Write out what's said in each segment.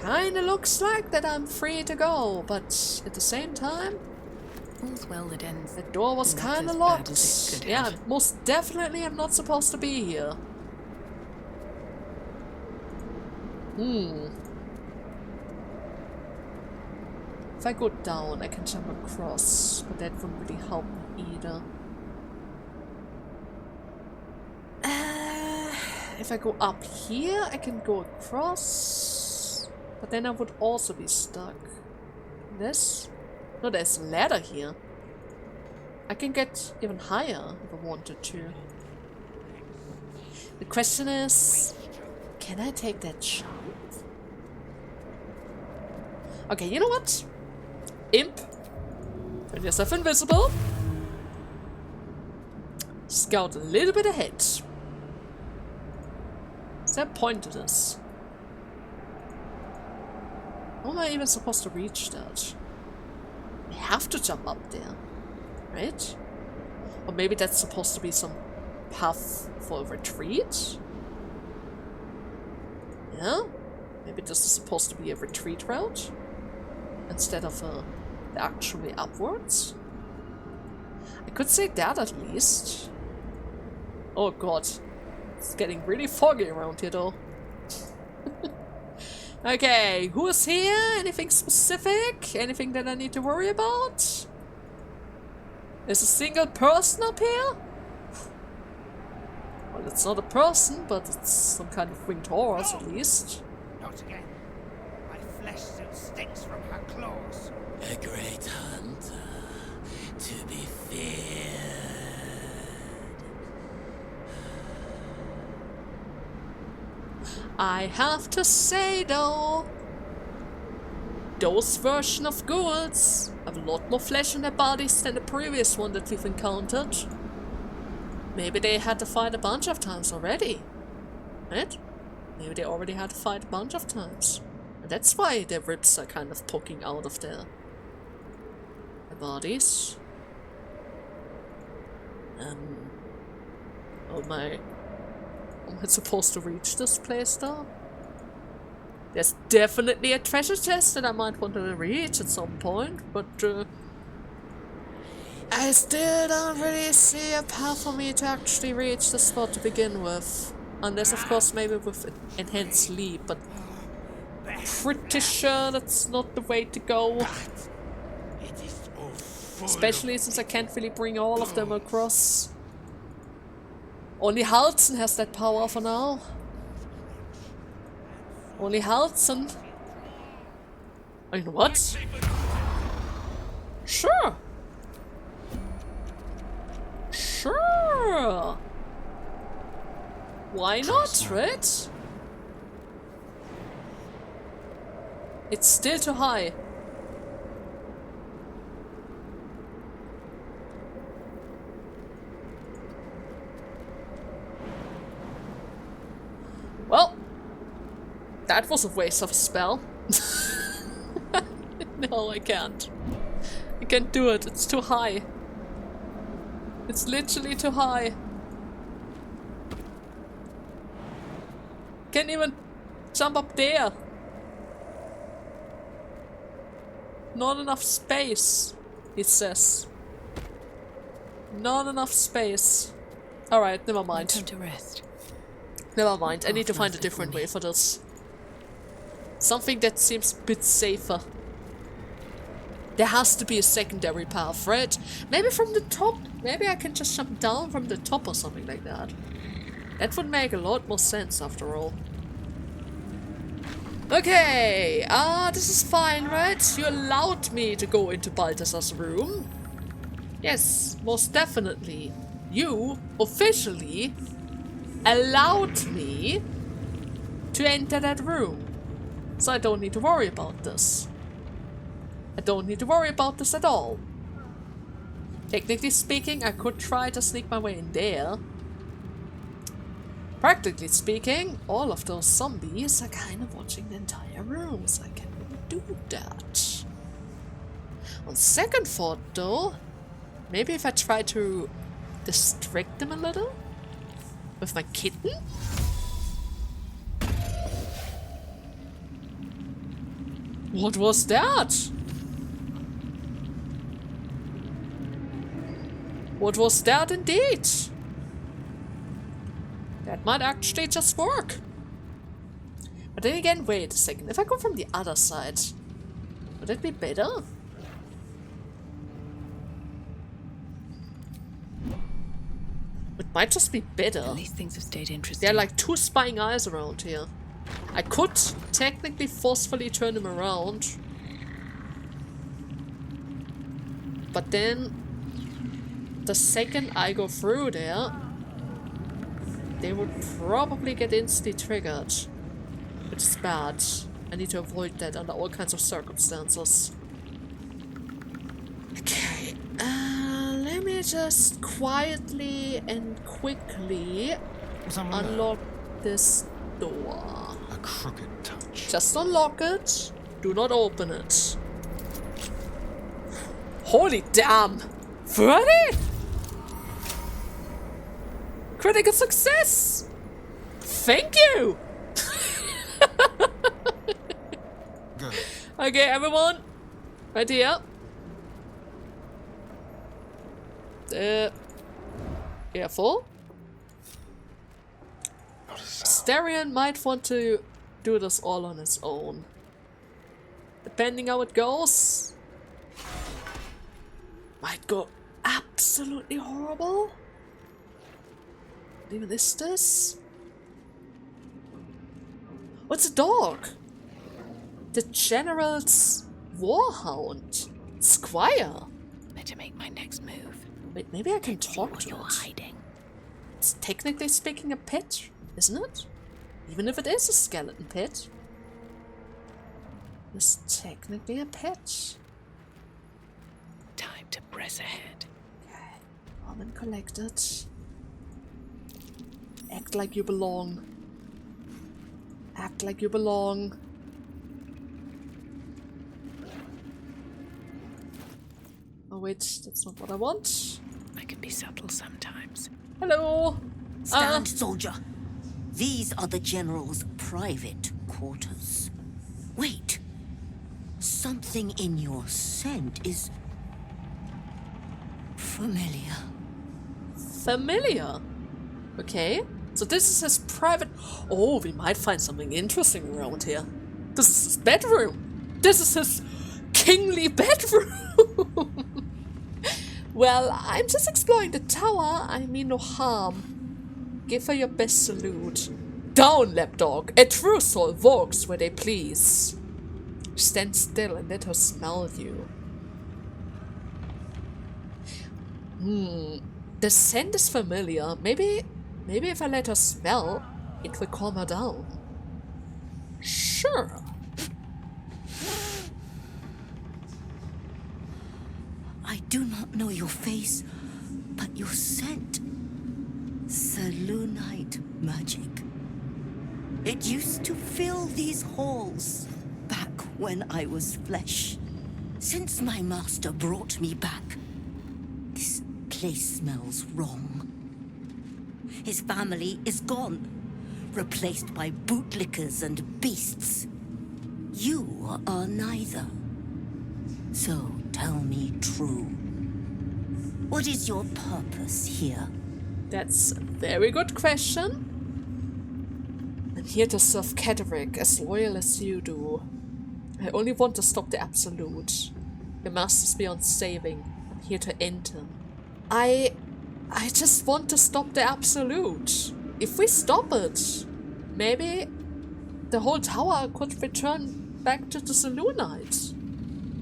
kinda looks like that I'm free to go, but at the same time, All's well that ends. the door was Not kinda as bad locked. as it could Yeah, have. most definitely I'm not supposed to be here. If I go down, I can jump across, but that wouldn't really help me either. If I go up here, I can go across, but then I would also be stuck. This? No, there's a ladder here. I can get even higher if I wanted to. The question is, can I take that jump? Okay, you know what? Imp. Turn yourself invisible. Scout a little bit ahead. Is there a point to this? How am I even supposed to reach that? I have to jump up there, right? Or maybe that's supposed to be some path for a retreat? Yeah? Maybe this is supposed to be a retreat route? Instead of actually upwards? I could say that at least. Oh god. It's getting really foggy around here though. Okay, who's here? Anything specific? Anything that I need to worry about? There's a single person up here? Well, it's not a person, but it's some kind of winged horse at least. Not again. My flesh still stinks from her claws. A great hunter to be feared. I have to say though, those version of ghouls have a lot more flesh on their bodies than the previous one that we've encountered. Maybe they had to fight a bunch of times already, right? Maybe they already had to fight a bunch of times. And that's why their ribs are kind of poking out of their bodies. Oh my... Am I supposed to reach this place though? There's definitely a treasure chest that I might want to reach at some point, but I still don't really see a path for me to actually reach the spot to begin with. Unless of course maybe with enhanced leap, but pretty sure that's not the way to go. It is all full Especially since I can't really bring all of them across. Only Halson has that power for now. Only Halson. Oh, you know what? Sure. Sure. Why not, right? It's still too high. Well, that was a waste of a spell. No, I can't. I can't do it. It's too high. It's literally too high. Can't even jump up there. Not enough space, it says. Not enough space. Alright, never mind. Time to rest. Never mind, I need to find a different way for this. Something that seems a bit safer. There has to be a secondary path, right? Maybe from the top. Maybe I can just jump down from the top or something like that. That would make a lot more sense after all. Okay, this is fine, right? You allowed me to go into Balthazar's room. Yes, most definitely. You officially allowed me to enter that room. So I don't need to worry about this. I don't need to worry about this at all. Technically speaking, I could try to sneak my way in there. Practically speaking, all of those zombies are kind of watching the entire room, so I can't really do that. On second thought though, maybe if I try to distract them a little with my kitten? What was that? What was that indeed? That might actually just work. But then again, wait a second. If I go from the other side, would it be better? It might just be better. At least things have stayed interesting. There are like 2 spying eyes around here. I could technically forcefully turn them around. But then, the second I go through there, they would probably get instantly triggered. Which is bad. I need to avoid that under all kinds of circumstances. Okay, let me just quietly and quickly unlock this door. A crooked touch. Just unlock it. Do not open it. Holy damn! 30? Critical success! Thank you! Good. Okay, everyone. Right here. Careful. Not a sound. Larian might want to do this all on his own. Depending how it goes. Might go absolutely horrible. What even is this? What's a dog? The General's warhound. Squire. Better make my next move. Wait, maybe I can talk What to you're it. hiding. It's technically speaking a pet, isn't it? Even if it is a skeleton pet. It's technically a pet. Time to press ahead. Okay. Calm and collected. Act like you belong. Act like you belong. Oh wait, that's not what I want. I can be subtle sometimes. Hello! Stand, soldier. These are the General's private quarters. Wait. Something in your scent is familiar. Familiar. Okay. So this is his private... Oh, we might find something interesting around here. This is his bedroom. This is his kingly bedroom. Well, I'm just exploring the tower. I mean no harm. Give her your best salute. Down, lapdog. A true soul walks where they please. Stand still and let her smell you. The scent is familiar. Maybe if I let her smell, it will calm her down. Sure. I do not know your face, but your scent. Selûnite magic. It used to fill these halls back when I was flesh. Since my master brought me back, this place smells wrong. His family is gone, replaced by bootlickers and beasts. You are neither. So tell me true. What is your purpose here? That's a very good question. I'm here to serve Catterick as loyal as you do. I only want to stop the Absolute. Your master's beyond saving. I'm here to end him. I just want to stop the Absolute. If we stop it, maybe the whole tower could return back to the Selûnite.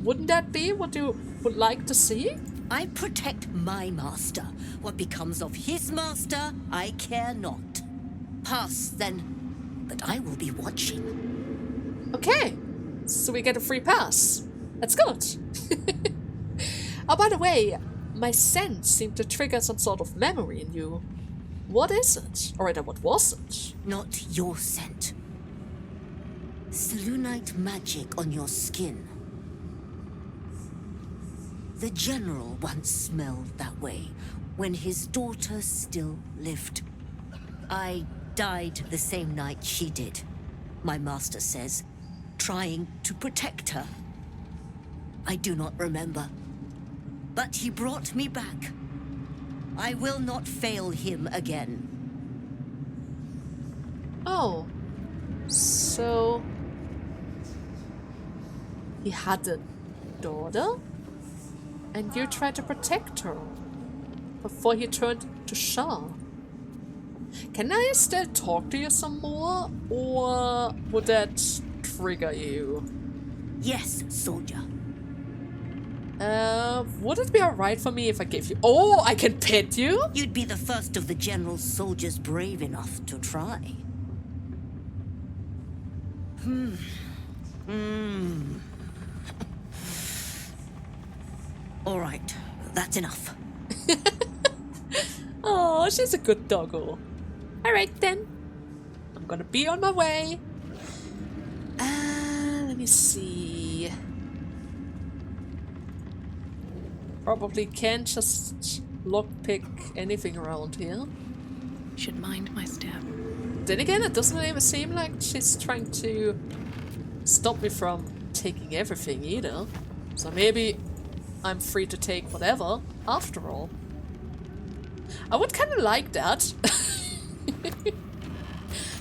Wouldn't that be what you would like to see? I protect my master. What becomes of his master, I care not. Pass, then. But I will be watching. Okay, so we get a free pass. That's good. Oh, by the way, my scent seemed to trigger some sort of memory in you. What is it? Or rather, what was it? Not your scent. Selûnite magic on your skin. The General once smelled that way when his daughter still lived. I died the same night she did. My master says, trying to protect her? I do not remember. But he brought me back. I will not fail him again. Oh. So... he had a daughter? And you tried to protect her before he turned to Shah. Can I still talk to you some more? Or would that trigger you? Yes, soldier. Would it be alright for me if I gave you... Oh, I can pet you? You'd be the first of the general's soldiers brave enough to try. All right, that's enough. Oh, she's a good doggo. Alright then. I'm gonna be on my way. Let me see. Probably can't just lockpick anything around here. Should mind my step. Then again, it doesn't even seem like she's trying to stop me from taking everything either. So maybe I'm free to take whatever, after all. I would kind of like that.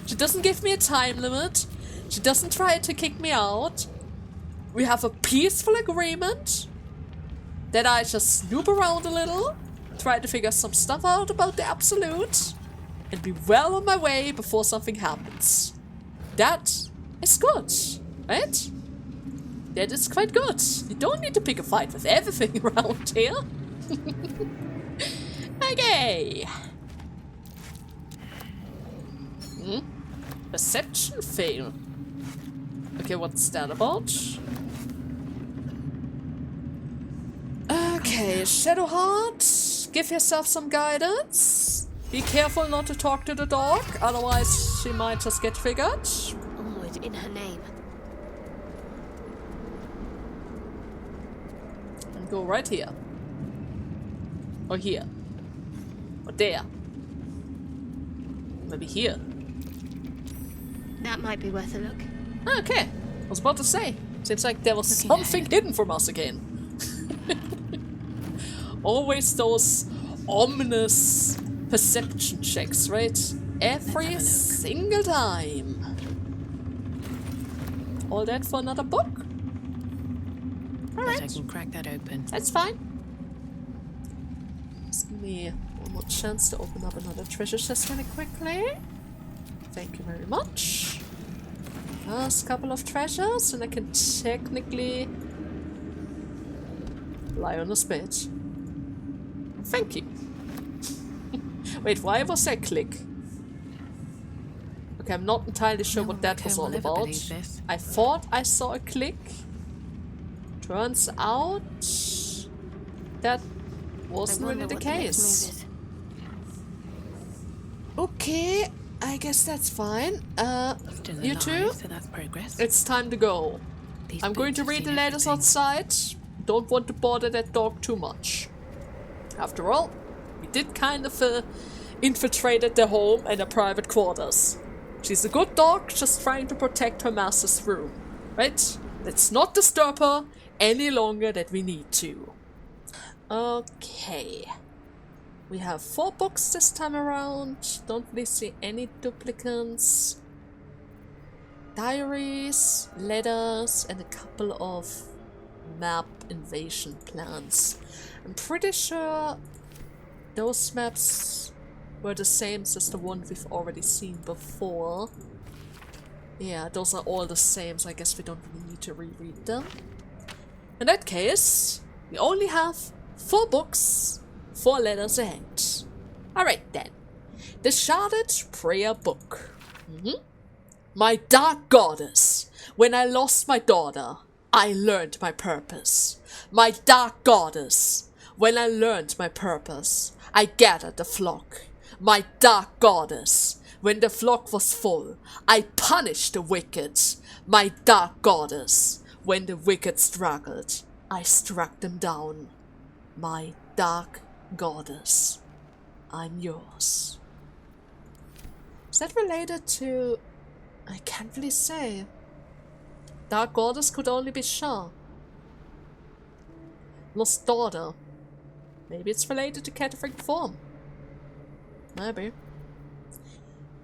She doesn't give me a time limit. She doesn't try to kick me out. We have a peaceful agreement that I just snoop around a little, try to figure some stuff out about the Absolute, and be well on my way before something happens. That is good, right? That is quite good. You don't need to pick a fight with everything around here. Okay. Perception fail. Okay, what's that about? Okay, Shadowheart, give yourself some guidance. Be careful not to talk to the dog, otherwise she might just get triggered. Onward in her name. And go right here. Or here. Or there. Maybe here. That might be worth a look. Okay, I was about to say. Seems like there was Looking something ahead. hidden from us again. Always those ominous perception checks, right? Every single time. All that for another book? Bet I Alright, can crack that open. that's fine. Just give me one more chance to open up another treasure chest really quickly. Thank you very much. Last couple of treasures, and I can technically lie on this bed. Thank you. Wait, why was that click? Okay, I'm not entirely sure No what one that back was home all will ever about. believe this. I thought I saw a click. Turns out that wasn't really the case. Okay, I guess that's fine. Still You alive, two? so that's progress. It's time to go. These I'm going boots to have read the seen letters everything. outside. Don't want to bother that dog too much. After all, we did kind of infiltrated their home and their private quarters. She's a good dog, just trying to protect her master's room, right? Let's not disturb her any longer than we need to. Okay. We have 4 books this time around. Don't really see any duplicates. Diaries, letters, and a couple of map invasion plans. I'm pretty sure those maps were the same as the one we've already seen before. Yeah, those are all the same, so I guess we don't really need to reread them. In that case, we only have 4 books, 4 letters ahead. Alright then. The Sharded Prayer Book. My dark goddess, when I lost my daughter, I learned my purpose. My dark goddess, when I learned my purpose, I gathered the flock. My dark goddess, when the flock was full, I punished the wicked. My dark goddess, when the wicked struggled, I struck them down. My dark goddess, I'm yours. Is that related to... I can't really say. Dark Goddess could only be Shah. Lost daughter. Maybe it's related to cataphragm form. Maybe.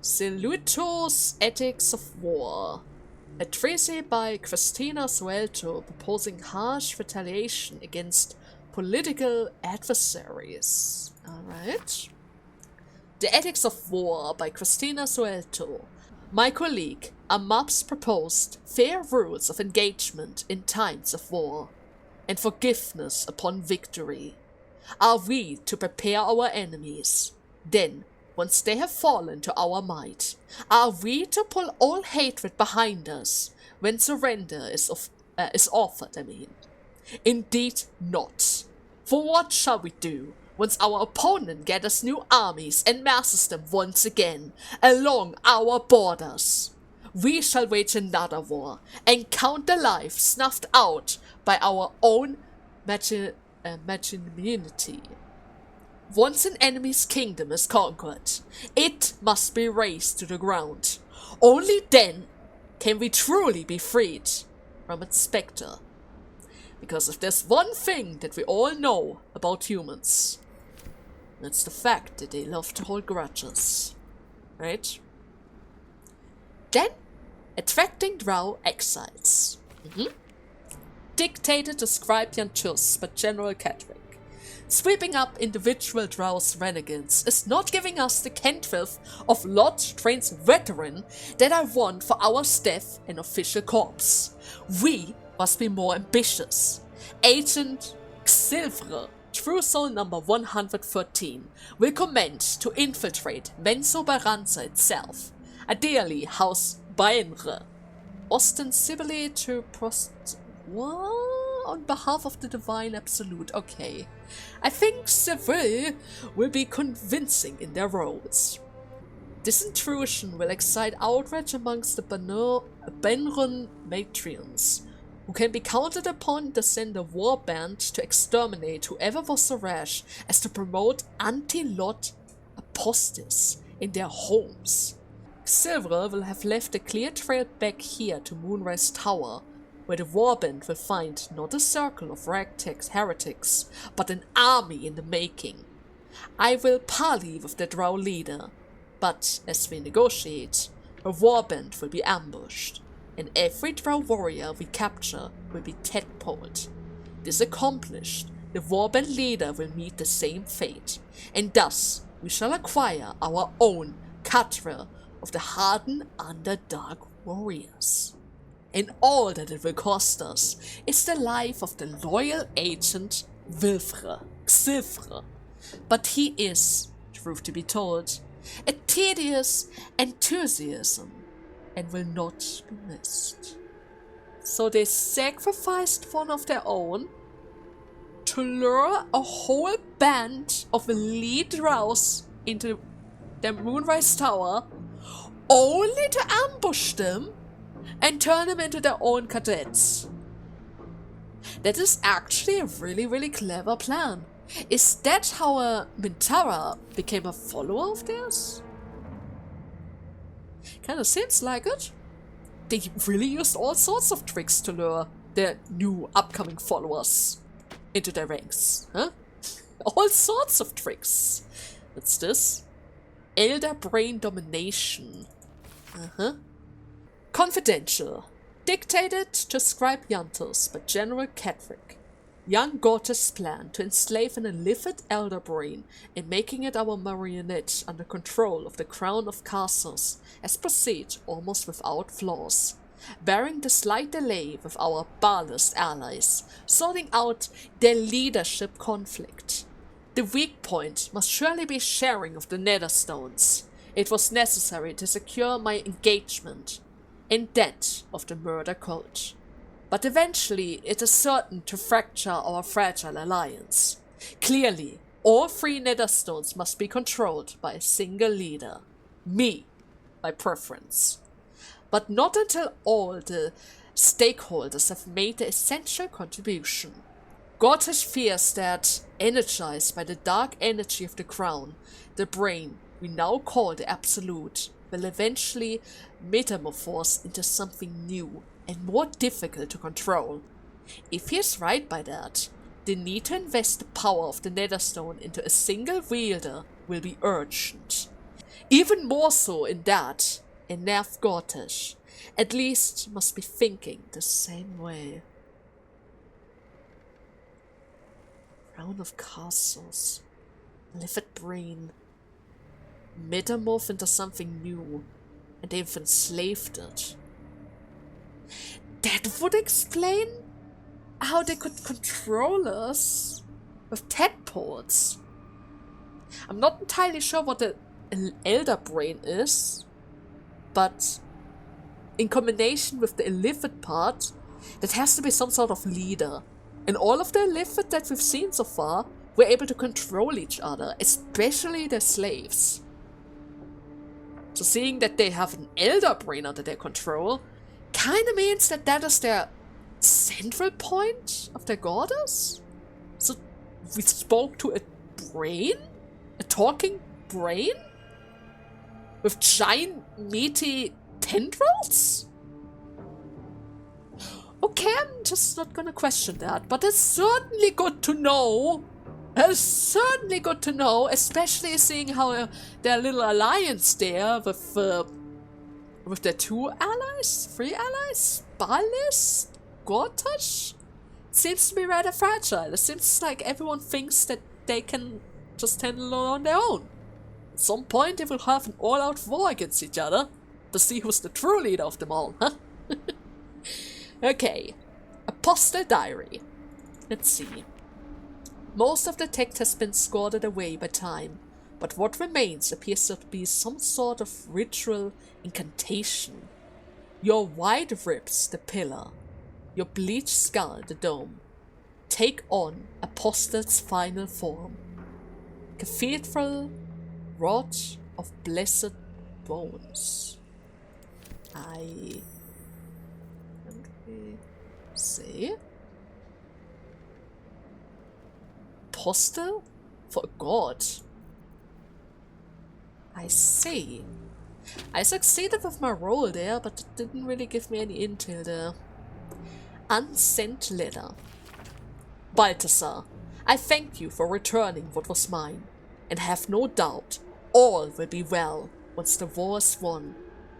Siluto's Ethics of War. A treatise by Christina Suelto proposing harsh retaliation against political adversaries. Alright. The Ethics of War by Christina Suelto. My colleague, Awww's proposed fair rules of engagement in times of war, and forgiveness upon victory. Are we to prepare our enemies? Then, once they have fallen to our might, are we to pull all hatred behind us when surrender is offered, Indeed not. For what shall we do once our opponent gathers new armies and masses them once again along our borders? We shall wage another war and count the life snuffed out by our own magnanimity. Once an enemy's kingdom is conquered, it must be razed to the ground. Only then can we truly be freed from its spectre. Because if there's one thing that we all know about humans, it's the fact that they love to hold grudges. Right? Then, attracting drow exiles. Dictated to Scribe Yantus by General Catwick. Sweeping up individual drow's renegades is not giving us the cantrip of Lord Train's veteran that I want for our staff and official corps. We must be more ambitious. Agent Xilvre, True Soul number 113, will commence to infiltrate Menso Baranza itself, ideally House Baenre, ostensibly to on behalf of the Divine Absolute. Okay. I think Seville will be convincing in their roles. This intrusion will excite outrage amongst the Benrun matrions, who can be counted upon to send a war band to exterminate whoever was so rash as to promote anti-Lot apostates in their homes. Silver will have left a clear trail back here to Moonrise Tower, where the warband will find not a circle of ragtag heretics, but an army in the making. I will parley with the drow leader, but as we negotiate, her warband will be ambushed, and every drow warrior we capture will be tadpoled. This accomplished, the warband leader will meet the same fate, and thus we shall acquire our own cadre of the hardened Underdark warriors. And all that it will cost us is the life of the loyal agent Xilvre. But he is, truth to be told, a tedious enthusiasm and will not be missed. So they sacrificed one of their own to lure a whole band of elite drows into the Moonrise Tower, only to ambush them and turn them into their own cadets. That is actually a really clever plan. Is that how Mintara became a follower of theirs? Kinda seems like it. They really used all sorts of tricks to lure their new upcoming followers into their ranks, huh? All sorts of tricks. What's this? Elder Brain Domination. Confidential. Dictated to Scribe Yantus by General Catwick. Young Gortys' plan to enslave an illithid elder brain and making it our marionette under control of the Crown of Castles has proceeded almost without flaws, bearing the slight delay with our Balist allies, sorting out their leadership conflict. The weak point must surely be sharing of the Netherstones. It was necessary to secure my engagement and that of the murder cult. But eventually it is certain to fracture our fragile alliance. Clearly, all three Netherstones must be controlled by a single leader. Me, by preference. But not until all the stakeholders have made the essential contribution. Gortys fears that, energized by the dark energy of the crown, the brain we now call the Absolute will eventually metamorphose into something new, and more difficult to control. If he is right by that, the need to invest the power of the Netherstone into a single wielder will be urgent. Even more so in that, a Nerf Gortish, at least, must be thinking the same way. Crown of Castles. Livid brain. Metamorph into something new, and they've enslaved it. That would explain how they could control us with tadpoles. I'm not entirely sure what an elder brain is, but in combination with the illithid part, that has to be some sort of leader. And all of the illithid that we've seen so far were able to control each other, especially their slaves. So seeing that they have an elder brain under their control kinda means that that is their central point of their goddess? So we spoke to a brain? A talking brain? With giant meaty tendrils? Okay, I'm just not gonna question that, but it's certainly good to know. It's certainly good to know, especially seeing how their little alliance there with their 2 allies? 3 allies? Balis? Gortash? Seems to be rather fragile. It seems like everyone thinks that they can just handle it on their own. At some point they will have an all-out war against each other to see who's the true leader of them all, huh? Okay. Apostle Diary. Let's see. Most of the text has been squatted away by time, but what remains appears to be some sort of ritual incantation. Your wide ribs, the pillar. Your bleached skull, the dome. Take on Apostle's final form. Cathedral Rod of Blessed Bones. I see. Apostle for a god. I see. I succeeded with my role there, but it didn't really give me any intel there. Unsent letter. Balthasar, I thank you for returning what was mine, and have no doubt all will be well once the war is won.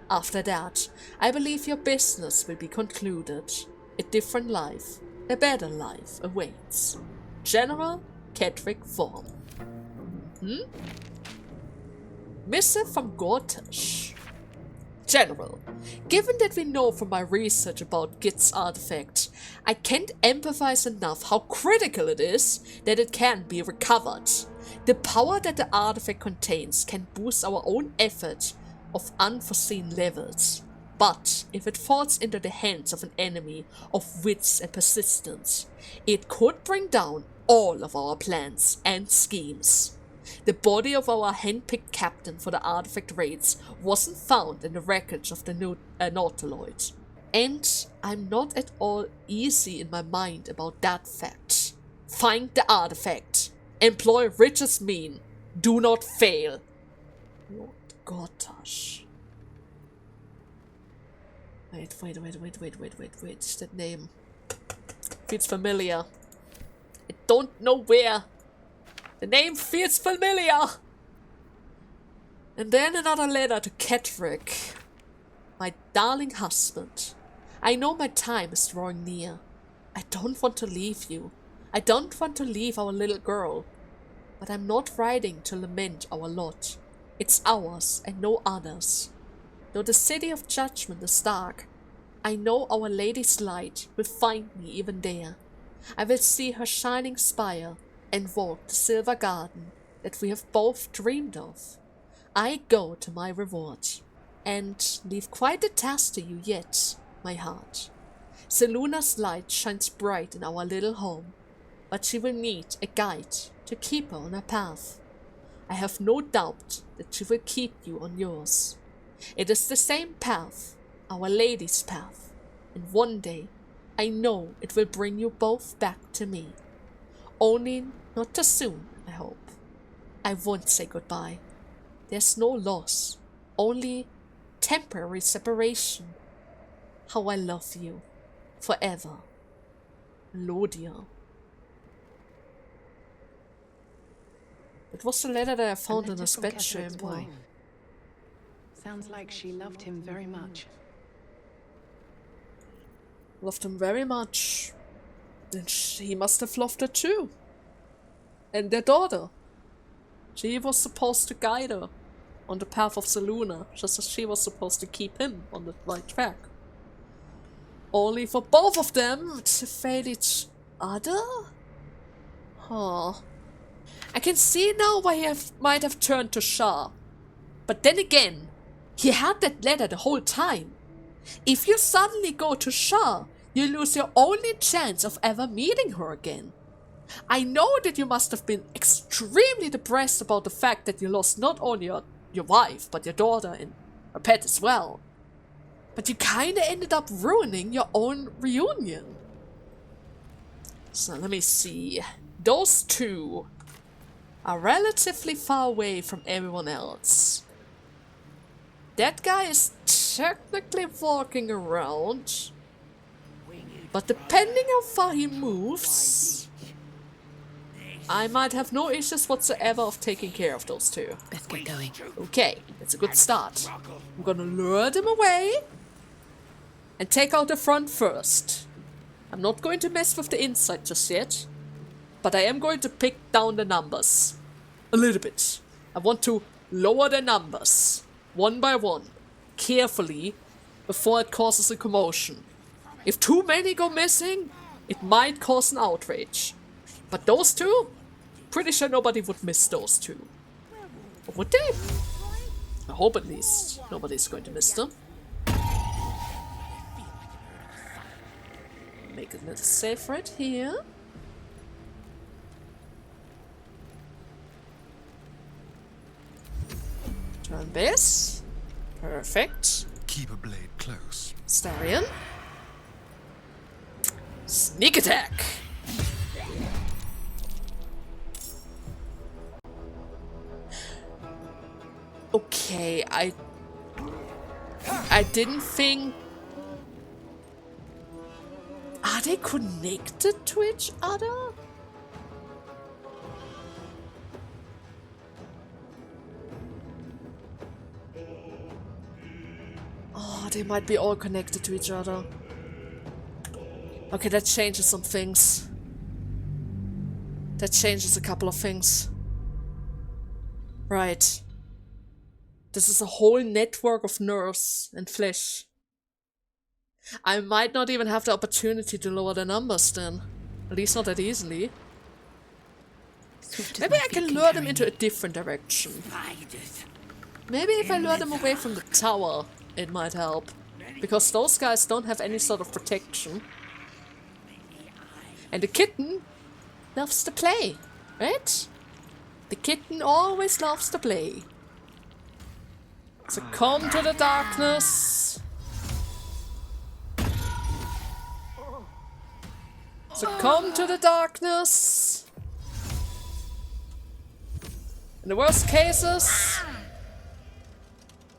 After that, I believe your business will be concluded. A different life, a better life awaits. General Kedrick Form. Missive from Gortash. General, given that we know from my research about Git's artifact, I can't empathize enough how critical it is that it can be recovered. The power that the artifact contains can boost our own effort of unforeseen levels. But if it falls into the hands of an enemy of wits and persistence, it could bring down all of our plans and schemes. The body of our handpicked captain for the artifact raids wasn't found in the wreckage of the Nautiloid. And I'm not at all easy in my mind about that fact. Find the artifact. Employ richest mean. Do not fail. Lord Gortash. Wait. That name feels familiar. I don't know where. The name feels familiar. And then another letter to Kedrick. My darling husband. I know my time is drawing near. I don't want to leave you. I don't want to leave our little girl. But I'm not writing to lament our lot. It's ours and no others. Though the city of judgment is dark, I know our Lady's light will find me even there. I will see her shining spire and walk the silver garden that we have both dreamed of. I go to my reward, and leave quite a task to you yet, my heart. Seluna's light shines bright in our little home, but she will need a guide to keep her on her path. I have no doubt that she will keep you on yours. It is the same path, our Lady's path, and one day I know it will bring you both back to me. Only not too soon, I hope. I won't say goodbye. There's no loss, only temporary separation. how I love you. Forever. Lodia. It was the letter that I found in his bedchamber. Sounds like she loved him very much. Loved him very much. And she must have loved her too. And their daughter. She was supposed to guide her on the path of Selûne, just as she was supposed to keep him on the right track. Only for both of them to fail each other? Huh. I can see now why he might have turned to Shah. But then again, he had that letter the whole time. If you suddenly go to Shah, you lose your only chance of ever meeting her again. I know that you must have been extremely depressed about the fact that you lost not only your wife, but your daughter and her pet as well. But you kinda ended up ruining your own reunion. So let me see. Those two are relatively far away from everyone else. That guy is technically walking around, but depending how far he moves, I might have no issues whatsoever of taking care of those two. Best get going. Okay, that's a good start. I'm gonna lure them away and take out the front first. I'm not going to mess with the inside just yet, but I am going to pick down the numbers a little bit. I want to lower the numbers one by one, carefully, before it causes a commotion. If too many go missing, it might cause an outrage. But those two? Pretty sure nobody would miss those two. Or would they? I hope at least nobody's going to miss them. Make a little save right here. Turn base. Perfect. Keep a blade close. Larian. Sneak attack. Okay, I didn't think. Are they connected to each other? Oh, they might be all connected to each other. Okay, that changes some things. That changes a couple of things. Right. This is a whole network of nerves and flesh. I might not even have the opportunity to lower the numbers then. At least not that easily. Maybe I can lure them into a different direction. Maybe if I lure them away from the tower, it might help. Because those guys don't have any sort of protection. And the kitten loves to play, right? The kitten always loves to play. Succumb to the darkness. Succumb to the darkness. In the worst cases,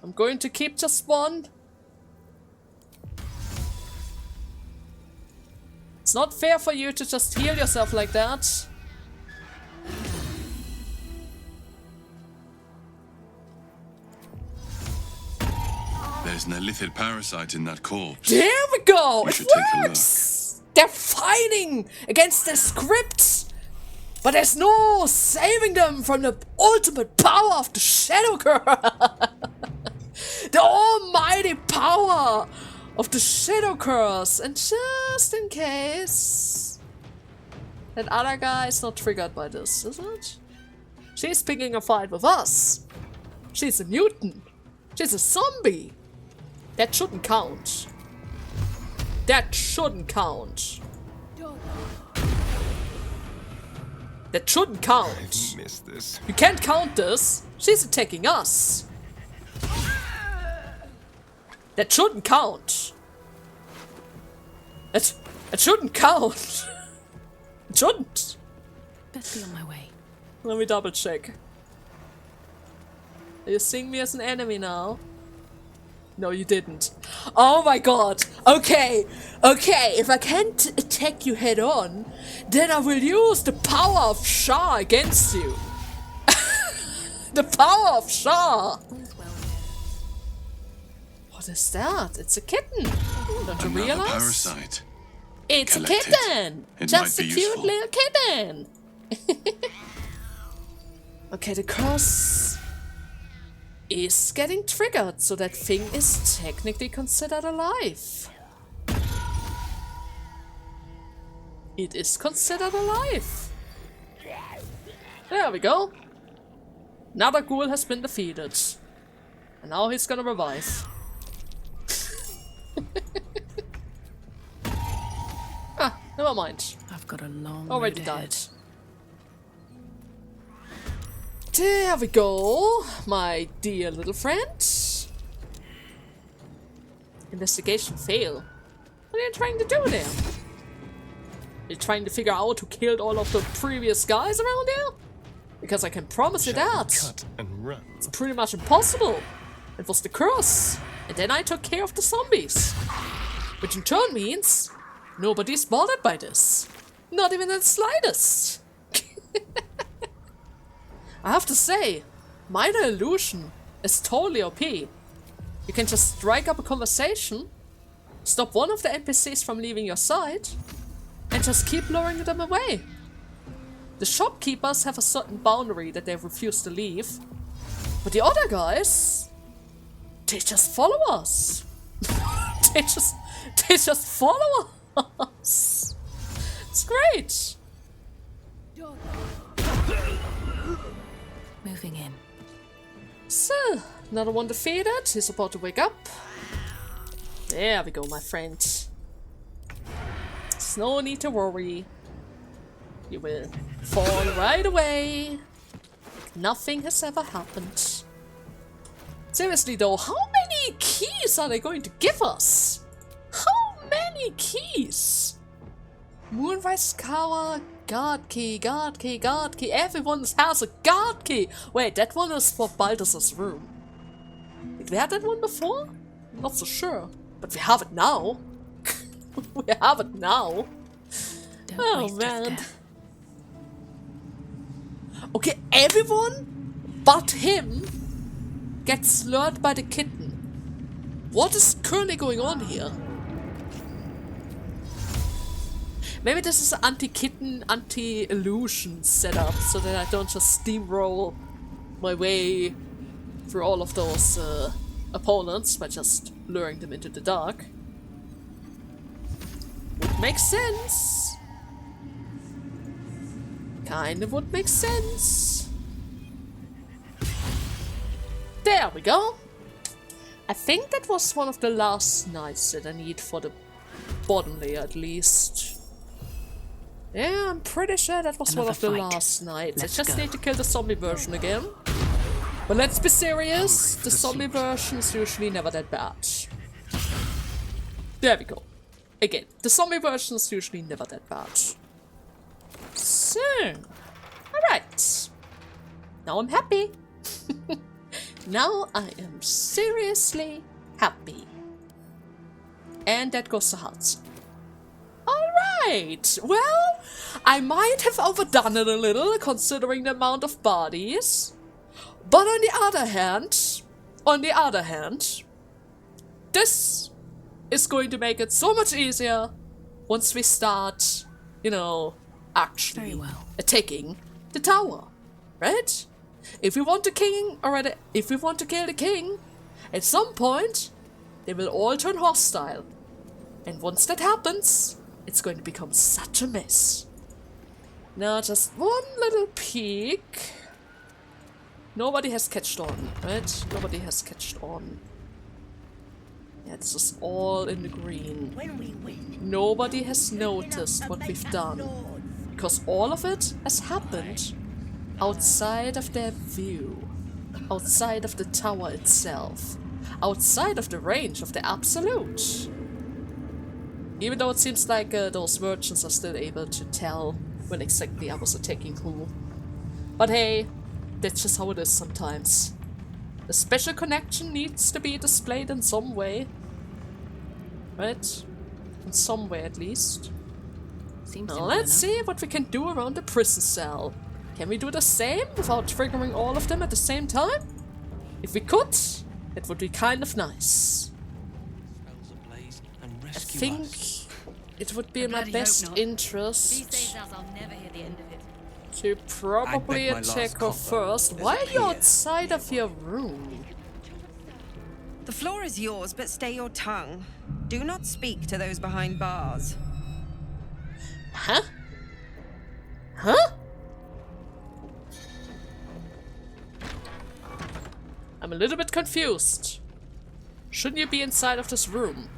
I'm going to keep just one. It's not fair for you to just heal yourself like that. There's an illithid parasite in that corpse. There we go! You It should take a works! They're fighting against the script, but there's no saving them from the ultimate power of the Shadow Curse! The almighty power of the Shadow Curse! And just in case that other guy is not triggered by this, is it? She's picking a fight with us. She's a mutant. She's a zombie. That shouldn't count. That shouldn't count. That shouldn't count. I missed this. You can't count this. She's attacking us. That shouldn't count. It shouldn't count. It shouldn't. Best be on my way. Let me double check. Are you seeing me as an enemy now? No, you didn't. Oh my god. Okay. Okay, if I can't attack you head on, then I will use the power of Shah against you. The power of Shah. What is that? It's a kitten. Don't you Another realize? parasite. It's Collect a it. kitten. It Just a might be cute useful. little kitten. Okay, the curse is getting triggered, so that thing is technically considered alive. It is considered alive. There we go. Another ghoul has been defeated. And now he's gonna revive. Ah, never mind. I've got a long Already road ahead. died. There we go, my dear little friend. Investigation fail. What are you trying to do there? Are you trying to figure out who killed all of the previous guys around here? Because I can promise you that. Cut and run. It's pretty much impossible. It was the curse. And then I took care of the zombies. Which in turn means nobody's bothered by this. Not even in the slightest. I have to say, minor illusion is totally OP. You can just strike up a conversation, stop one of the NPCs from leaving your side, and just keep luring them away. The shopkeepers have a certain boundary that they refuse to leave, but the other guys, they just follow us. they just follow us. It's great. Moving in. So, another one defeated. He's about to wake up. There we go, my friend. There's no need to worry. You will fall right away. Like nothing has ever happened. Seriously though, how many keys are they going to give us? How many keys? Moonrise Tower, guard key, guard key, guard key. Everyone has a guard key. Wait, that one is for Baldur's room. Did we have that one before? I'm not so sure. But we have it now. We have it now. Don't Oh waste a man. step. Okay, everyone but him gets lured by the kitten. What is currently going on here? Maybe this is an anti-kitten, anti-illusion setup, so that I don't just steamroll my way through all of those opponents by just luring them into the dark. Would make sense. Kind of would make sense. There we go. I think that was one of the last knights that I need for the bottom layer at least. Yeah, I'm pretty sure that was one of the Another fight. last knights. Let's I just go. need to kill the zombie version again. But let's be serious, Hungry for the the zombie soup. version is usually never that bad. There we go. Again, the zombie version is usually never that bad. So, alright. Now I'm happy. Now I am seriously happy. And that goes to hearts. Alright, well, I might have overdone it a little considering the amount of bodies. But on the other hand, this is going to make it so much easier once we start, you know, actually Very well. attacking the tower, right? If we want to kill the king, at some point they will all turn hostile. And once that happens, it's going to become such a mess. Now just one little peek. Nobody has catched on, right? Nobody has catched on. Yeah, this is all in the green. When we win, Nobody has noticed what we've done. Because all of it has happened outside of their view. Outside of the tower itself. Outside of the range of the absolute. Even though it seems like those merchants are still able to tell when exactly I was attacking who. But hey, that's just how it is sometimes. A special connection needs to be displayed in some way. Right? In some way at least. Seems Now let's similar. see what we can do around the prison cell. Can we do the same without triggering all of them at the same time? If we could, it would be kind of nice. I think it would be in my best interest I'll never hear the end of it. to probably I bet my attack last her copper first. is Why are you here. outside of your room? The floor is yours, but stay your tongue. Do not speak to those behind bars. Huh? Huh? I'm a little bit confused. Shouldn't you be inside of this room?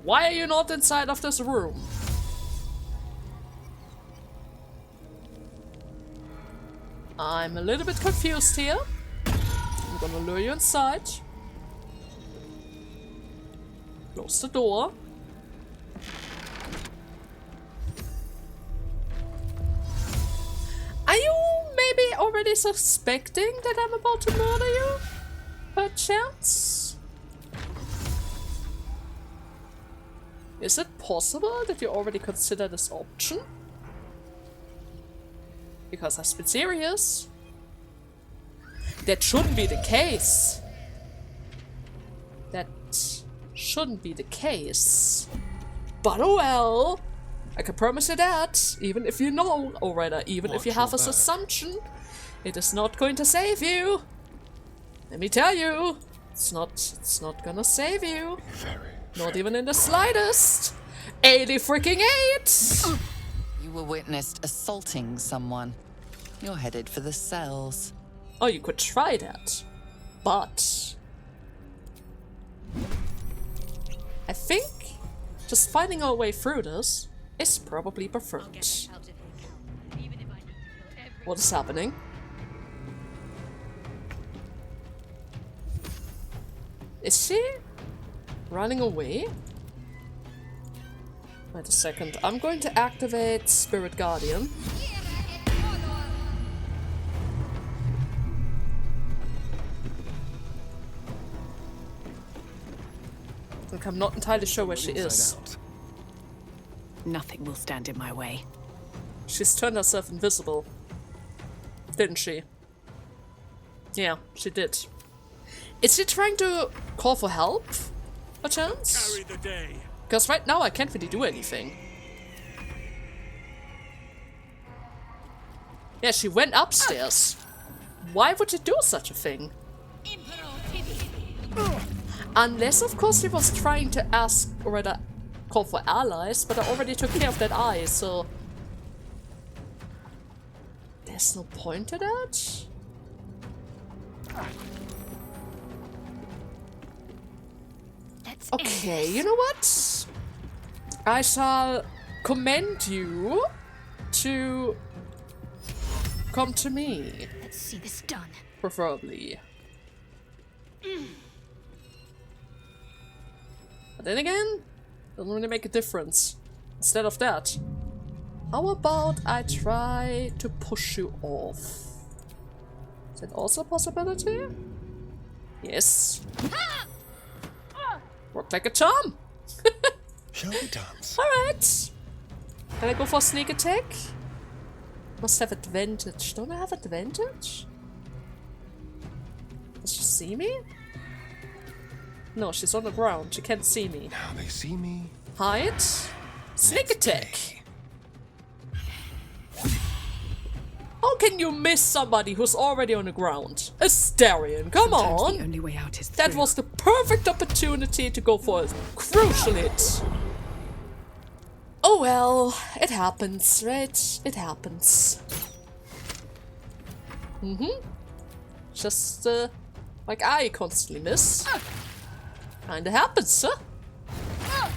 Why are you not inside of this room? I'm a little bit confused here. I'm gonna lure you inside. Close the door. Are you maybe already suspecting that I'm about to murder you? Perchance? Is it possible that you already consider this option? Because I've been serious. That shouldn't be the case. That shouldn't be the case. But oh well. I can promise you that, even if you know, or rather, even if you have this assumption, it is not going to save you. Let me tell you, it's not gonna save you. Not even in the slightest. 80 freaking 8! You were witnessed assaulting someone. You're headed for the cells. Oh, you could try that. But I think just finding our way through this is probably preferred. What is happening? Is she running away? Wait a second. I'm going to activate Spirit Guardian. Look, I'm not entirely sure where she is. Nothing will stand in my way. She's turned herself invisible. Didn't she? Yeah, she did. Is she trying to call for help? A chance? Carry the day. Because right now I can't really do anything. Yeah, she went upstairs. Why would you do such a thing? Unless, of course, she was trying to ask, or rather, call for allies, but I already took care of that eye, so... There's no point to that? Okay, you know what? I shall commend you to come to me. Let's see this done. Preferably. But then again, doesn't really make a difference. Instead of that, how about I try to push you off? Is that also a possibility? Yes. Worked like a charm. Shall we dance? Alright. Can I go for a sneak attack? Must have advantage. Don't I have advantage? Does she see me? No, she's on the ground. She can't see me. Now they see me. Hide. Sneak attack. How can you miss somebody who's already on the ground? Asterion, come Sometimes on! the only way out is That through. was the perfect opportunity to go for a crucial hit. Oh well, it happens, right? It happens. Just, like I constantly miss. Kinda happens, huh?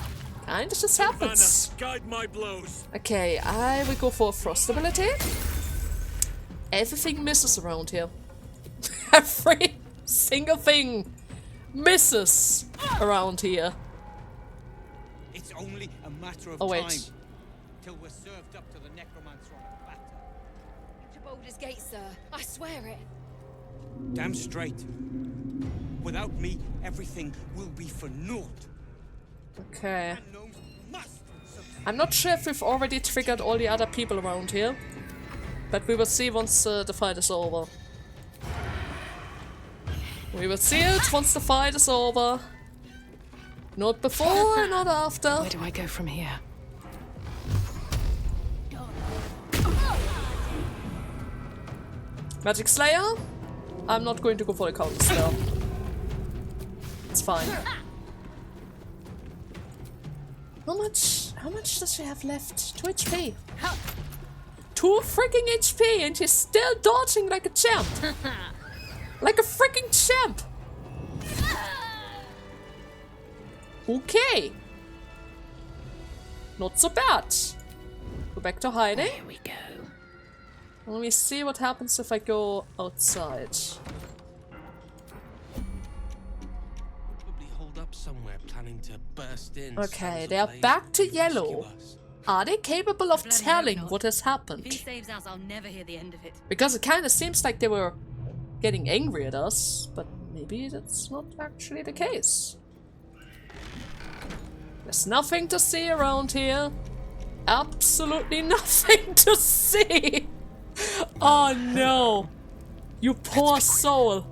Kinda just happens. Guide my blows. Okay, I will go for a frost ability. Everything misses around here. Every single thing misses around here. It's only a matter of Oh, wait. time till we're served up to the necromancer on a platter. Baldur's Gate, sir. I swear it. Damn straight. Without me, everything will be for naught. Okay. Gnomes must I'm not sure if we've already triggered all the other people around here. But we will see once the fight is over. We will see it once the fight is over. Not before, not after. Where do I go from here? Magic Slayer? I'm not going to go for the counter still. It's fine. How much does she have left? 2 HP. 2 freaking HP and she's still dodging like a champ. Like a freaking champ. Okay. Not so bad. Go back to hiding. Here we go. Let me see what happens if I go outside. probably hold up somewhere, planning to burst in. Okay, they are back to yellow. Are they capable of Bloody telling hope not. what has If he happened? saves us, I'll never hear the end of it. Because it kind of seems like they were getting angry at us, but maybe that's not actually the case. There's nothing to see around here. Absolutely nothing to see. Oh no. You poor soul.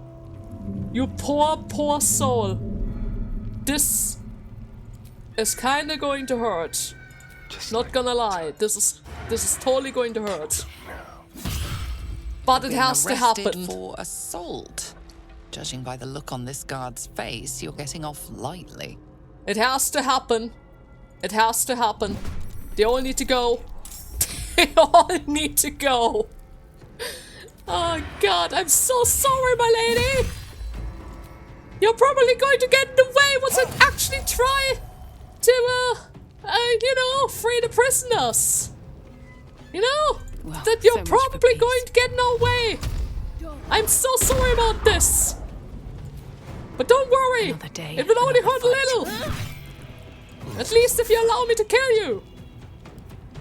You poor soul. This is kind of going to hurt. Not gonna lie. This is totally going to hurt. But it Being has to arrested happen. for assault. Judging by the look on this guard's face, you're getting off lightly. It has to happen. It has to happen. They all need to go. They all need to go. Oh god, I'm so sorry, my lady. You're probably going to get in the way once I actually try to, you know, free the prisoners. You know? Well, That you're so much for probably peace. going to get in our way. I'm so sorry about this. But don't worry. Another day, It will only another hurt a little. At least if you allow me to kill you.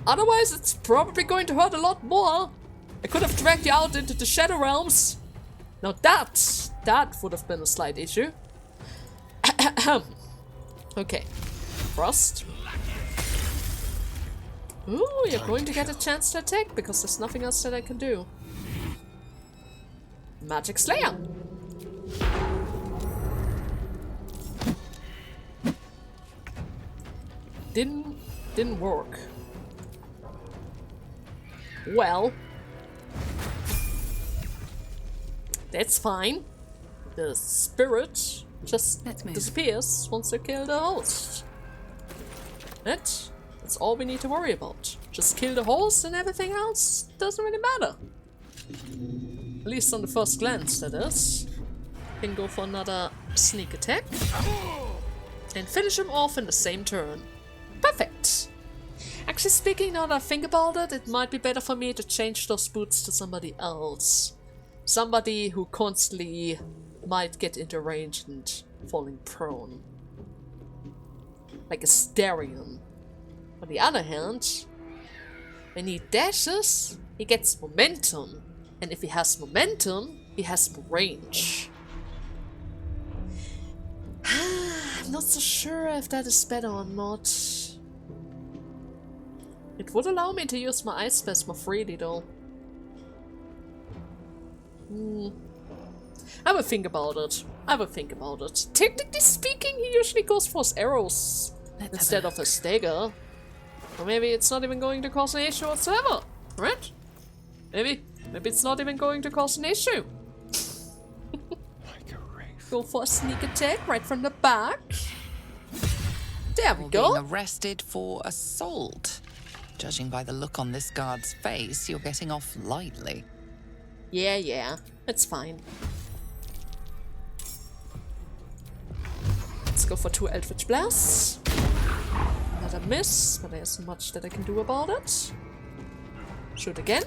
Otherwise, it's probably going to hurt a lot more. I could have dragged you out into the Shadow Realms. Now that would have been a slight issue. Okay. Frost. Ooh, you're going to get a chance to attack because there's nothing else that I can do. Magic Slayer. Didn't work. Well, that's fine. The spirit just Let's move. disappears once you kill the host. That's all we need to worry about. Just kill the host and everything else doesn't really matter. At least on the first glance, that is. Can go for another sneak attack. And finish him off in the same turn. Perfect! Actually speaking, now that I think about it, it might be better for me to change those boots to somebody else. Somebody who constantly might get into range and falling prone. Like a Starion. On the other hand, when he dashes, he gets momentum. And if he has momentum, he has more range. I'm not so sure if that is better or not. It would allow me to use my Ice Spells more freely though. I will think about it. I will think about it. Technically speaking, he usually goes for his arrows instead of his dagger. Or maybe it's not even going to cause an issue whatsoever, right? Maybe it's not even going to cause an issue. Like a wraith. Go for a sneak attack right from the back. There we You're go. being arrested for assault. Judging by the look on this guard's face, you're getting off lightly. Yeah, it's fine. Let's go for 2 Eldritch Blasts. Another miss, but there isn't much that I can do about it. Shoot again.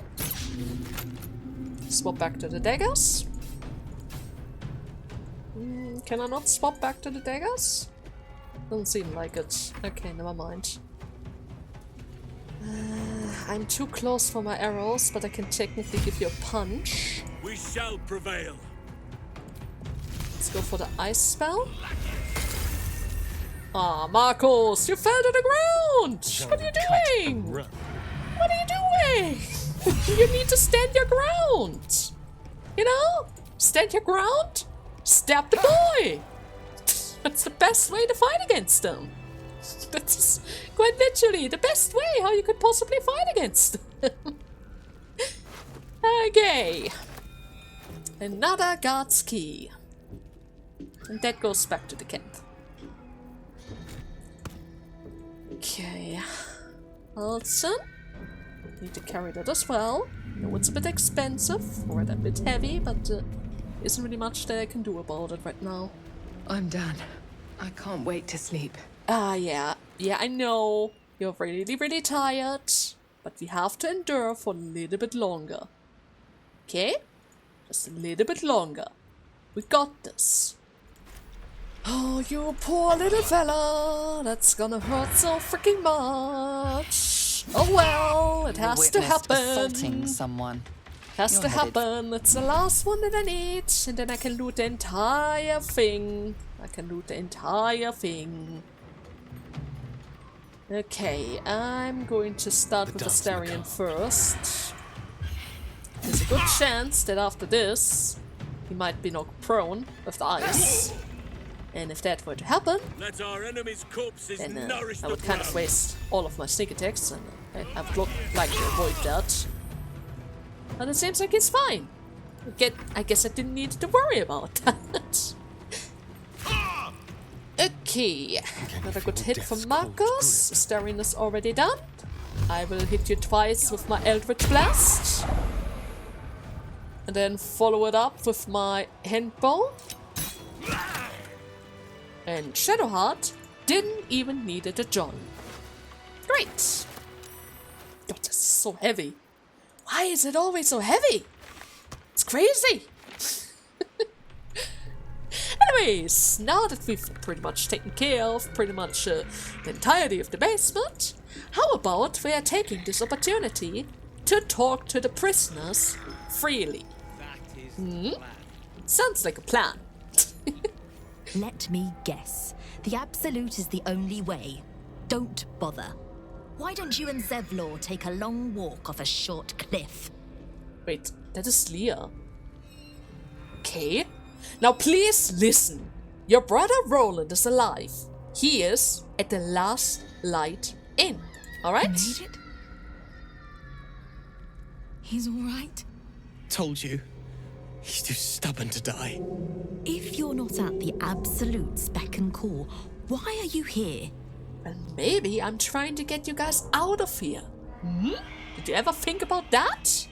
Swap back to the daggers. Can I not swap back to the daggers? Doesn't seem like it. Okay, never mind. I'm too close for my arrows, but I can technically give you a punch. We shall prevail. Let's go for the ice spell. Ah, Marcos, you fell to the ground! What are you doing? What are you doing? You need to stand your ground. You know? Stand your ground, stab the boy. That's the best way to fight against them. That's quite literally the best way how you could possibly fight against them. Okay. Another God's Key. And that goes back to the camp. Okay. Alton. Need to carry that as well. I know it's a bit expensive, or a bit heavy, but isn't really much that I can do about it right now. I'm done. I can't wait to sleep. Yeah. Yeah, I know. You're really, really tired. But we have to endure for a little bit longer. Okay? Just a little bit longer. We got this. Oh, you poor little fella. That's gonna hurt so freaking much. Oh well, it has to happen. Assaulting someone. Has to happen. It's the last one that I need. And then I can loot the entire thing. Okay, I'm going to start with the Larian first. There's a good chance that after this, he might be knocked prone with the ice. And if that were to happen, Let our enemy's corpses then nourish I the would kind of ground. waste all of my sneak attacks, and I would like to avoid that. But it seems like he's fine. I guess I didn't need to worry about that. Okay, another good hit from Marcos. Staring is already done. I will hit you twice with my Eldritch Blast. And then follow it up with my Handbow. And Shadowheart didn't even need it to join. Great! God, this is so heavy. Why is it always so heavy? It's crazy! Anyways, now that we've pretty much taken care of pretty much the entirety of the basement, how about we are taking this opportunity to talk to the prisoners freely? That is the plan. Sounds like a plan. Let me guess. The Absolute is the only way. Don't bother. Why don't you and Zevlor take a long walk off a short cliff? Wait, that is Leah. Okay. Now please listen. Your brother Roland is alive. He is at the last light inn. Alright? Made it? He's all right? Told you. He's too stubborn to die. If you're not at the Absolute's beck and call, why are you here? Well, maybe I'm trying to get you guys out of here. Did you ever think about that?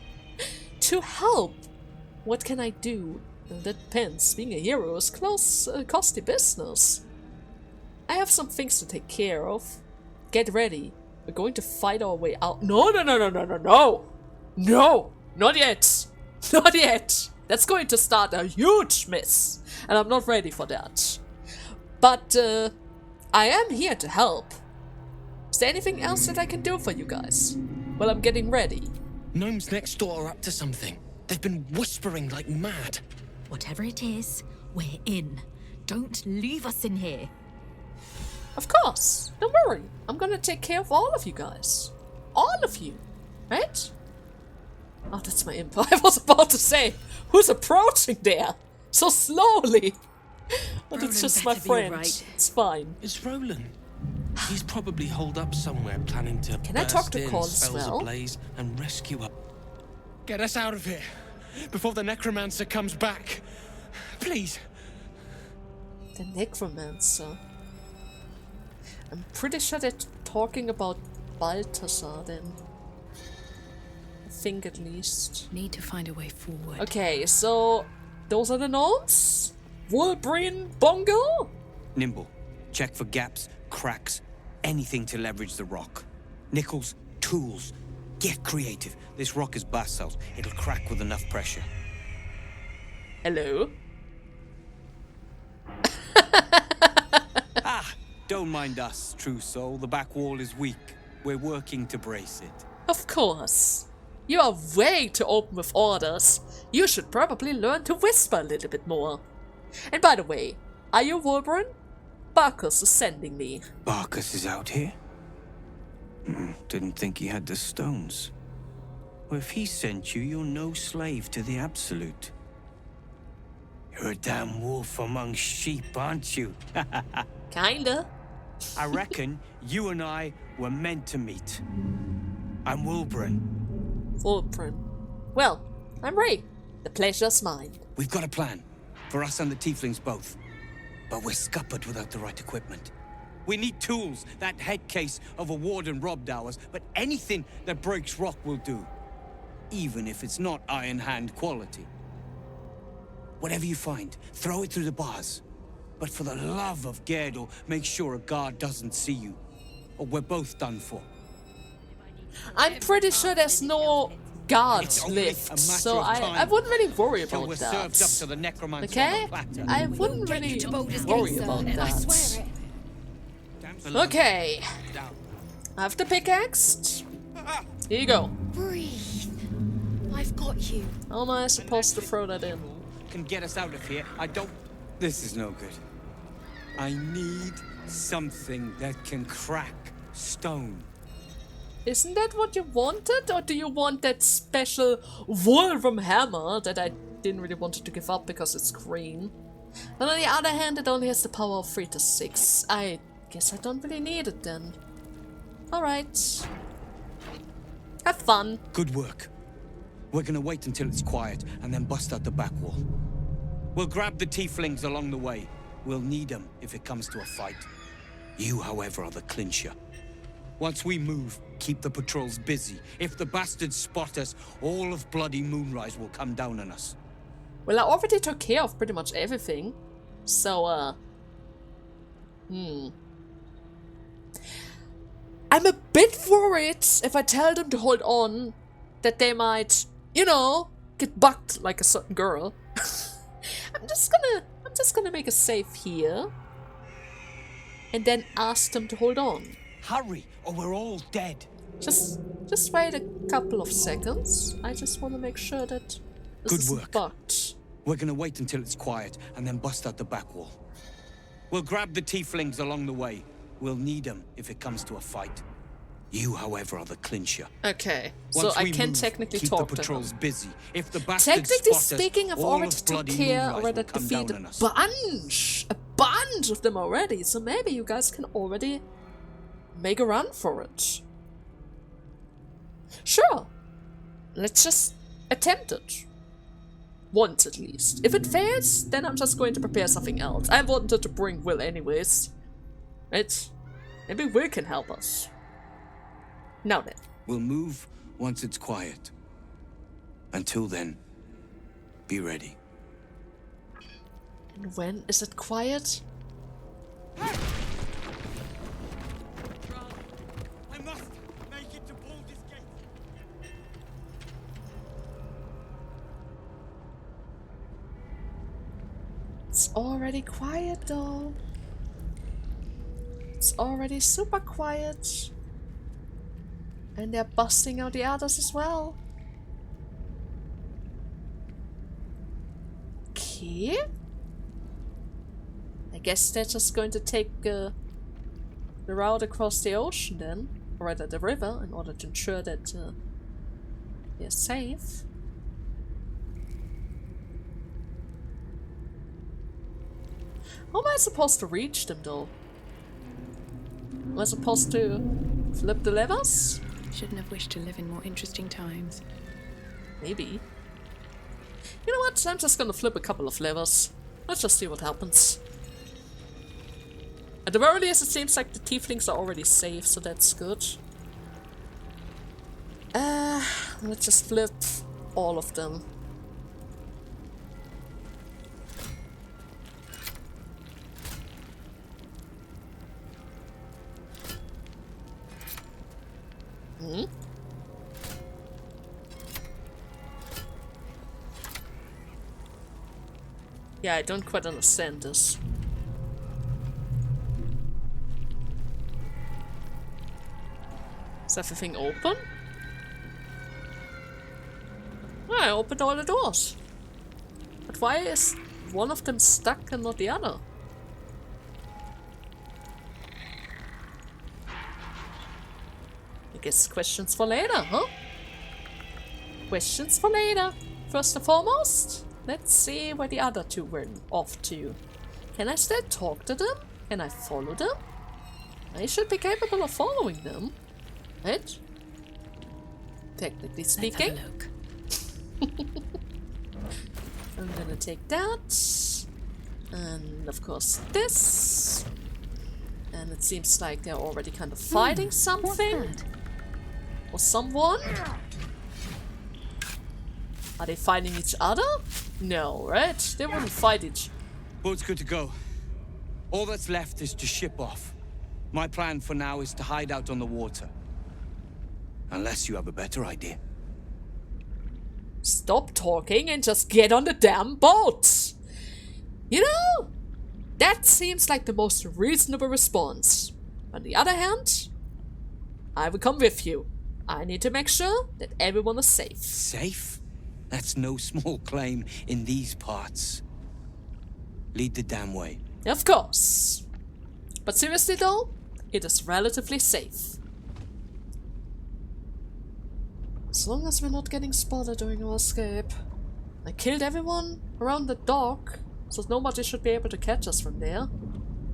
To help. What can I do? Well, that depends. Being a hero is costly business. I have some things to take care of. Get ready. We're going to fight our way out. No! No! Not yet! Not yet! That's going to start a huge mess. And I'm not ready for that. But, I am here to help. Is there anything else that I can do for you guys? Well, I'm getting ready. Gnomes next door are up to something. They've been whispering like mad. Whatever it is, we're in. Don't leave us in here. Of course. Don't worry. I'm gonna take care of all of you guys. All of you. Right? Oh, that's my imp. I was about to say, who's approaching there? So slowly. But it's just my friend. It's fine. It's Roland. He's probably holed up somewhere planning to Can I talk to burst in, Cull as spells well? ablaze, and rescue us. Get us out of here before the necromancer comes back. Please. The necromancer. I'm pretty sure they're talking about Balthasar then. I think at least. Need to find a way forward. Okay, so those are the gnomes? Wolbrine Bongo? Nimble. Check for gaps, cracks, anything to leverage the rock. Nickels, tools. Get creative. This rock is basalt. It'll crack with enough pressure. Hello? Don't mind us, true soul. The back wall is weak. we're working to brace it. Of course. You are way too open with orders. You should probably learn to whisper a little bit more. And by the way, are you Wolverine? Barkus is sending me. Barkus is out here? Didn't think he had the stones. Well, if he sent you, you're no slave to the Absolute. You're a damn wolf among sheep, aren't you? Kinda. I reckon you and I were meant to meet. I'm Wolverine. Wolverine. Well, I'm Ray. The pleasure's mine. We've got a plan. For us and the tieflings both. But we're scuppered without the right equipment. We need tools. That head case of a warden robbed ours, but anything that breaks rock will do. Even if it's not Iron Hand quality. Whatever you find, throw it through the bars. But for the love of Gerdor, make sure a guard doesn't see you. Or we're both done for. I'm pretty sure there's no guards left, so I wouldn't really worry about We're that. served up to the necromancer Okay? on a platter. I wouldn't really worry about I that. swear it. Okay. I have the pickaxe. Here you go. Breathe. I've got you. How am I supposed to throw that in? Can get us out of here. I don't... This is no good. I need something that can crack stone. Isn't that what you wanted? Or do you want that special Wolverine hammer that I didn't really want to give up because it's green? But on the other hand, it only has the power of 3 to 6. I guess I don't really need it then. Alright. Have fun. Good work. We're gonna wait until it's quiet and then bust out the back wall. We'll grab the tieflings along the way. We'll need them if it comes to a fight. You, however, are the clincher. Once we move, keep the patrols busy. If the bastards spot us, all of bloody Moonrise will come down on us. Well, I already took care of pretty much everything. So, I'm a bit worried if I tell them to hold on that they might, you know, get bucked like a certain girl. I'm just gonna make a save here. And then ask them to hold on. Hurry, or we're all dead. Just wait a couple of seconds. I just want to make sure that this isn't bugged. We're gonna wait until it's quiet and then bust out the back wall. We'll grab the tieflings along the way. We'll need them if it comes to a fight. You, however, are the clincher. Okay, so Once I we can move, technically keep talk the to patrols them. busy. If the bastards Technically spot speaking, us, I've all already of took bloody care, Moonrise already will come down defeated on us. a bunch of them already. So maybe you guys can already make a run for it. Sure, let's just attempt it. Once at least. If it fails, then I'm just going to prepare something else. I wanted to bring Will anyways. Right? Maybe Will can help us. Now then. We'll move once it's quiet. Until then, be ready. And when is it quiet? I must make it to Baldur's Gate. It's already quiet though. It's already super quiet. And they're busting out the others as well. Okay. I guess they're just going to take the route across the ocean then. Or rather the river, in order to ensure that they're safe. How am I supposed to reach them though? Am I supposed to flip the levers? Shouldn't have wished to live in more interesting times. Maybe. You know what? I'm just gonna flip a couple of levers. Let's just see what happens. At the very least, it seems like the tieflings are already safe, so that's good. Let's just flip all of them. Yeah, I don't quite understand this. Is everything open? I opened all the doors. But why is one of them stuck and not the other? I guess questions for later, huh? Questions for later. First and foremost, let's see where the other two went off to. Can I still talk to them? Can I follow them? I should be capable of following them, right? Technically speaking. Let's have a look. I'm gonna take that. And of course this. And it seems like they're already kind of fighting something. Or someone. Are they fighting each other? No, right? They wouldn't fight each. Boat's good to go. All that's left is to ship off. My plan for now is to hide out on the water. Unless you have a better idea. Stop talking and just get on the damn boat! You know, that seems like the most reasonable response. On the other hand, I will come with you. I need to make sure that everyone is safe. Safe? That's no small claim in these parts. Lead the damn way. Of course. But seriously though, it is relatively safe. As long as we're not getting spotted during our escape. I killed everyone around the dock, so nobody should be able to catch us from there.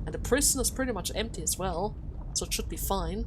And the prison is pretty much empty as well, so it should be fine.